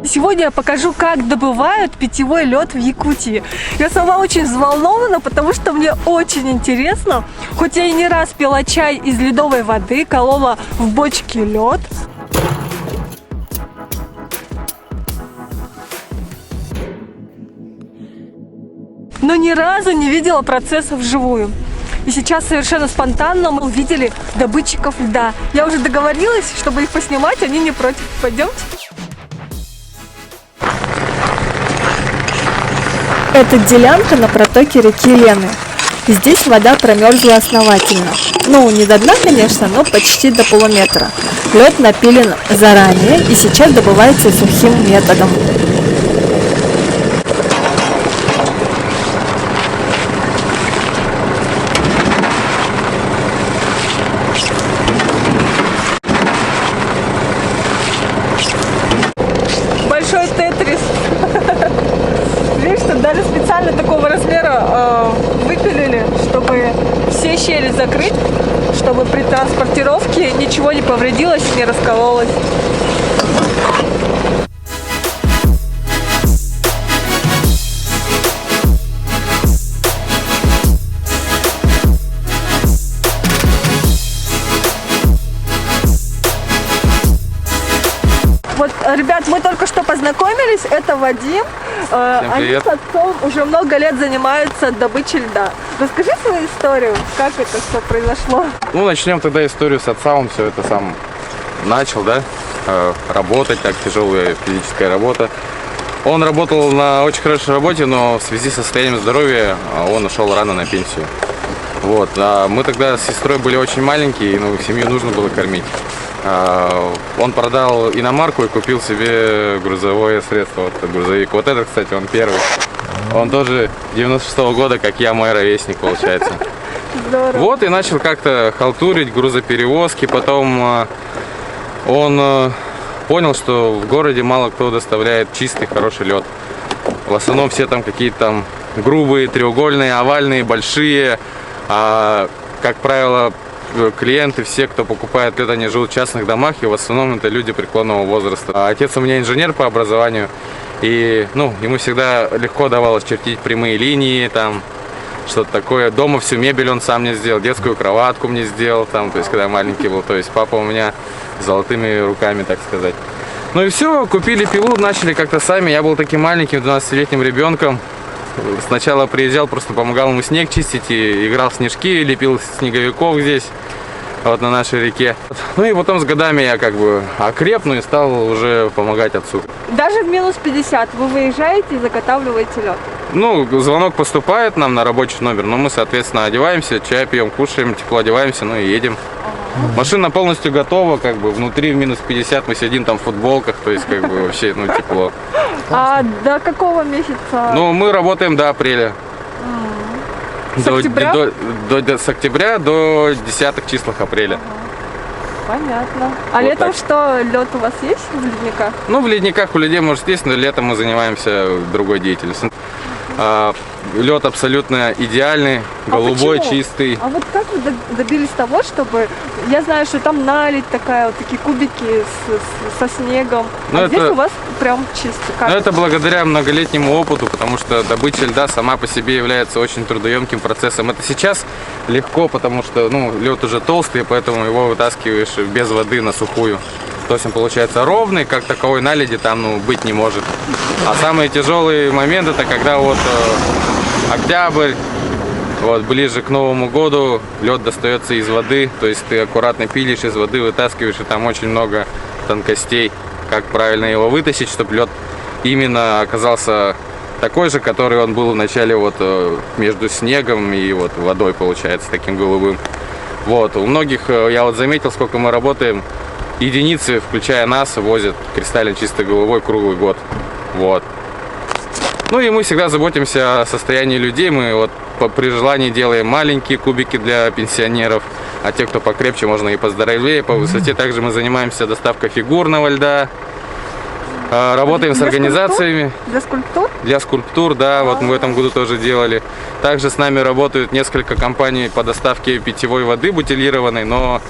Сегодня я покажу, как добывают питьевой лед в Якутии. Я сама очень взволнована, потому что мне очень интересно. Хоть я и не раз пила чай из ледовой воды, колола в бочке лед. Но ни разу не видела процесса вживую. И сейчас совершенно спонтанно мы увидели добытчиков льда. Я уже договорилась, чтобы их поснимать, они не против. Пойдемте. Это делянка на протоке реки Лены. Здесь вода промерзла основательно. Ну, не до дна, конечно, но почти до полуметра. Лед напилен заранее и сейчас добывается сухим методом. Большой тетрис. Видишь, что даже специально такого размера выпилили, чтобы все щели закрыть, чтобы при транспортировке ничего не повредилось и не раскололось. Вот, ребят, мы только что познакомились, это Вадим. Они с отцом уже много лет занимаются добычей льда. Расскажи свою историю, как это все произошло. Ну, начнем тогда историю с отца. Он все это сам начал, да, работать, так тяжелая физическая работа. Он работал на очень хорошей работе, но в связи со состоянием здоровья он ушел рано на пенсию. Вот. А мы тогда с сестрой были очень маленькие, ну, семью нужно было кормить. Он продал иномарку и купил себе грузовое средство, вот грузовик. Вот этот, кстати, он первый. Он тоже 96-го года, как я, мой ровесник, получается. Здорово. Вот и начал как-то халтурить, грузоперевозки. Потом он понял, что в городе мало кто доставляет чистый, хороший лед. В основном все там какие-то там грубые, треугольные, овальные, большие. Как правило, клиенты, все, кто покупает лед, они живут в частных домах, и в основном это люди преклонного возраста. Отец у меня инженер по образованию, и ну, ему всегда легко давалось чертить прямые линии, там что-то такое. Дома всю мебель он сам мне сделал, детскую кроватку мне сделал, там, то есть когда маленький был. То есть папа у меня золотыми руками, так сказать. Ну и все, купили пилу, начали как-то сами. Я был таким маленьким, 12-летним ребенком. Сначала приезжал, просто помогал ему снег чистить, и играл в снежки, лепил снеговиков здесь, вот на нашей реке. Ну и потом с годами я как бы окреп, ну и стал уже помогать отцу. Даже в минус 50 вы выезжаете и заготавливаете лед? Ну, звонок поступает нам на рабочий номер, но мы, соответственно, одеваемся, чай пьем, кушаем, тепло одеваемся, ну и едем. Машина полностью готова, как бы внутри в минус 50 мы сидим там в футболках, то есть как бы вообще, ну, тепло. А до какого месяца? Ну, мы работаем до апреля. С октября? С октября до 10-х числах апреля. Понятно. А Вот летом так. что, лед у вас есть в ледниках? Ну, в ледниках у людей, может, есть, но летом мы занимаемся другой деятельностью. Лед абсолютно идеальный, голубой, почему? чистый. А вот как вы добились того, чтобы... Я знаю, что там наледь такая, вот такие кубики со снегом. Ну, здесь это- у вас прям чисто. Как? Но это благодаря многолетнему опыту, потому что добыча льда сама по себе является очень трудоемким процессом. Это сейчас легко, потому что ну, лед уже толстый, поэтому его вытаскиваешь без воды на сухую. То есть он получается ровный, как таковой наледи там ну, быть не может. А самый тяжелый момент это когда вот октябрь, вот ближе к Новому году лед достается из воды, то есть ты аккуратно пилишь из воды, вытаскиваешь, и там очень много тонкостей, как правильно его вытащить, чтобы лед именно оказался такой же, который он был в начале вот между снегом и вот водой, получается, таким голубым. Вот, у многих, я вот заметил, сколько мы работаем, единицы, включая нас, возят кристально чисто голубой круглый год. Вот. Ну и мы всегда заботимся о состоянии людей. Мы вот при желании делаем маленькие кубики для пенсионеров, а те, кто покрепче, можно и поздоровее, по высоте. Также мы занимаемся доставкой фигурного льда. Работаем с организациями. Для скульптур? Для скульптур, да, вот мы в этом году тоже делали. Также с нами работают несколько компаний по доставке питьевой воды бутилированной, но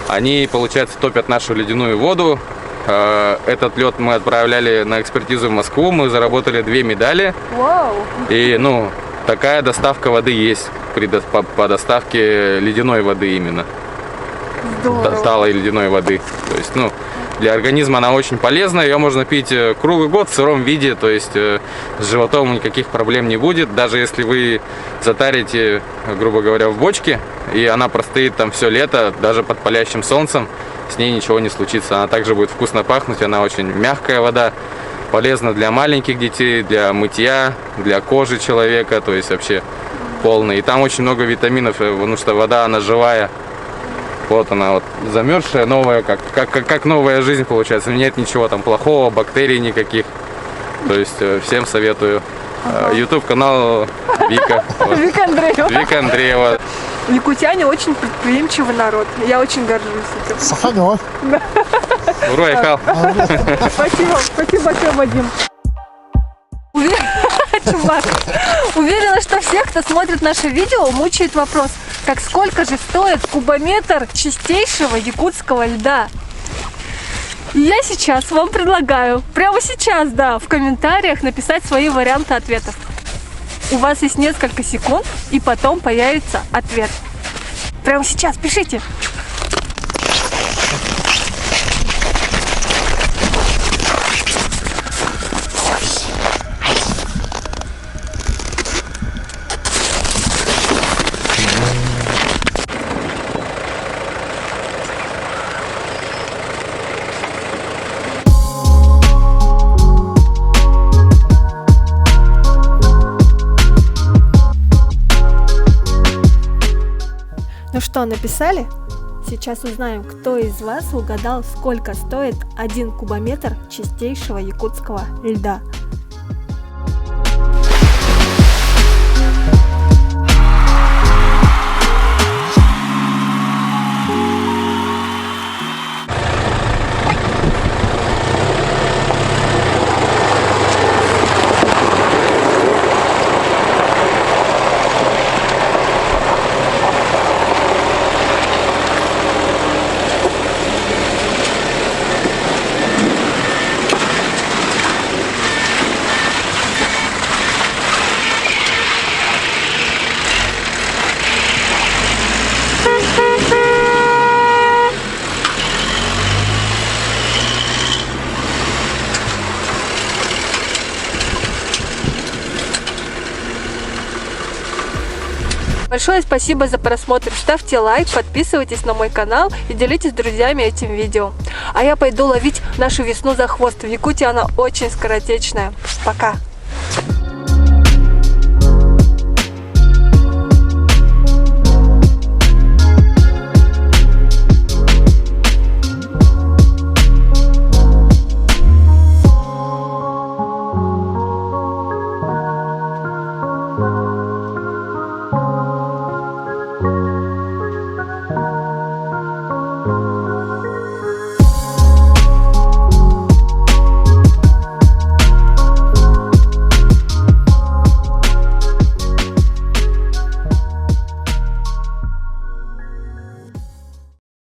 они, получается, топят нашу ледяную воду. Этот лед мы отправляли на экспертизу в Москву, мы заработали 2 медали. Вау! И, ну, такая доставка воды есть по доставке ледяной воды именно. Здорово. Талой ледяной воды. То есть, ну, для организма она очень полезна, ее можно пить круглый год в сыром виде, то есть с животом никаких проблем не будет. Даже если вы затарите, грубо говоря, в бочке, и она простоит там все лето, даже под палящим солнцем, с ней ничего не случится. Она также будет вкусно пахнуть, она очень мягкая вода, полезна для маленьких детей, для мытья, для кожи человека, то есть вообще полная. И там очень много витаминов, потому что вода, она живая. Вот она вот замерзшая, новая, как новая жизнь получается. Нет ничего там плохого, бактерий никаких. То есть всем советую. YouTube канал Вика. Вот. Вика Андреева. Вика Андреева. Якутяне очень предприимчивый народ. Я очень горжусь этим. Саханет. Ура, Айхал. Спасибо. Спасибо большое, Вадим. Чувак, уверена, что всех, кто смотрит наше видео, мучает вопрос, так сколько же стоит кубометр чистейшего якутского льда? И я сейчас вам предлагаю, прямо сейчас, да, в комментариях написать свои варианты ответов. У вас есть несколько секунд, и потом появится ответ. Прямо сейчас пишите. Ну что, написали? Сейчас узнаем, кто из вас угадал, сколько стоит 1 кубометр чистейшего якутского льда. Большое спасибо за просмотр. Ставьте лайк, подписывайтесь на мой канал и делитесь с друзьями этим видео. А я пойду ловить нашу весну за хвост. В Якутии она очень скоротечная. Пока!